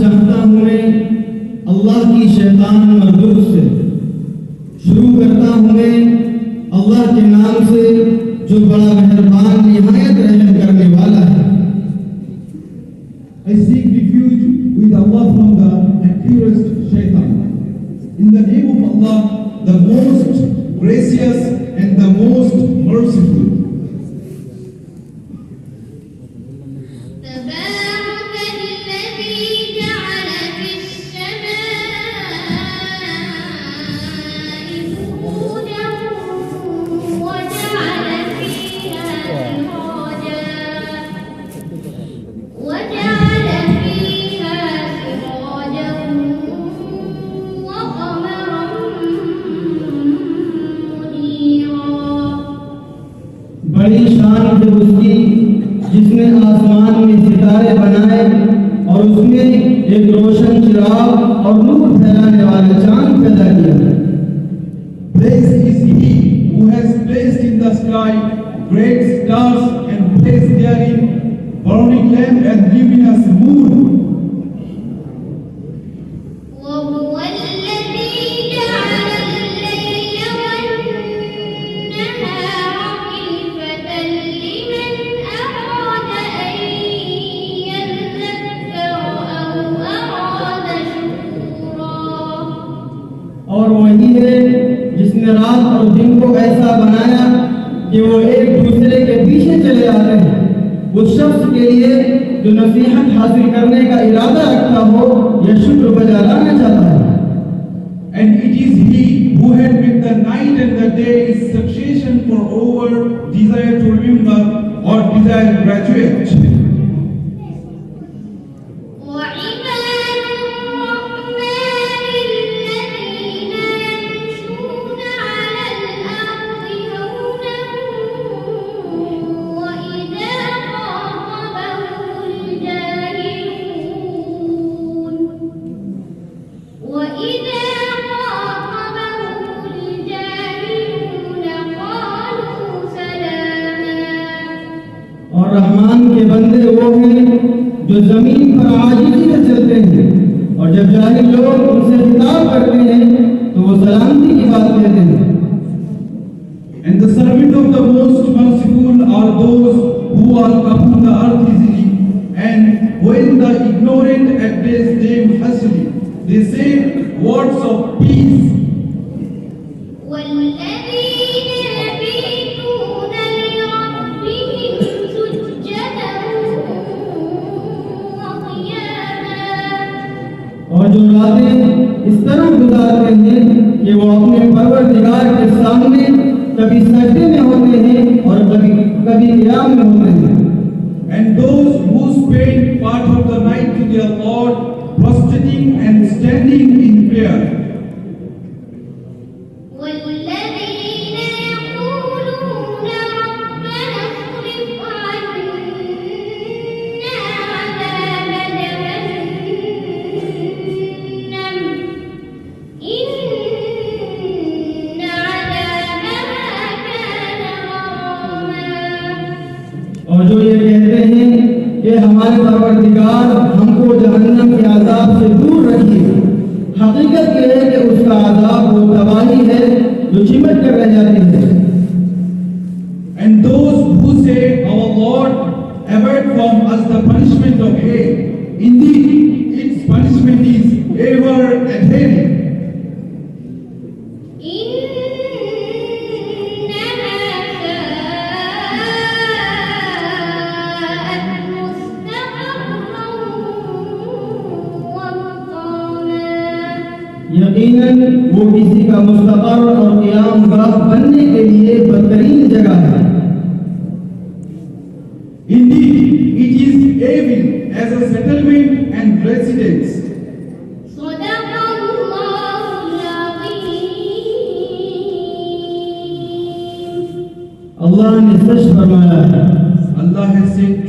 चाहता हूँ मैं अल्लाह की शैतान मरदूद से। शुरू करता हूँ मैं अल्लाह के नाम से जो बड़ा मेहरबान निहायत रहम करने वाला है। I seek refuge with Allah from the accursed shaitan. In the name of Allah, the most gracious and the most merciful. बड़ी शान है उसकी जिसने आसमान में सितारे बनाए और उसमें एक रोशन चिराग और नूर फैलाने वाला चांद पैदा किया। Praise is He who has placed in the sky great stars and placed therein burning lamp and luminous moon. और वही है जिसने रात और दिन को ऐसा बनाया कि वो एक दूसरे के पीछे चले आते हैं उस शख्स के लिए जो नसीहत हासिल करने का इरादा रखता हो या शुक्र बजा लाना चाहता है। And it is He who had made the night and the day in succession for over desire to remember or desire graduate. और रहमान के बंदे वो हैं जो जमीन पर आजिज़ी से चलते हैं और जब जाहिल लोग उनसे खिताब करते हैं तो वो सलामती की बात कहते हैं। And the servant of the most merciful are those who walk upon the earth easily, and when the ignorant address them hastily, they say words of peace. और जो रातें इस तरह गुजारते हैं कि वो अपने परवरदिगार के सामने कभी सजदे में होते हैं और कभी क़याम में होते हैं। And those who spend part of the night to their Lord, prostrating and standing in prayer. और जो ये कहते हैं कि हमारे परवरदिगार हमको जहन्नम के आज़ाब से दूर रखिए, हकीकत ये है कि उसका आज़ाब वो तबाही है जो चिमट कर रह जाती है। And those who say, our Lord, avert from us the punishment of hell, indeed its punishment is ever adhering. यकीनन वो किसी का मुस्तक़र और क़याम गाह बनने के लिए बदतरीन जगह है। Indeed, it is evil as a settlement and residence. अल्लाह ने सच फरमाया है। Allah has said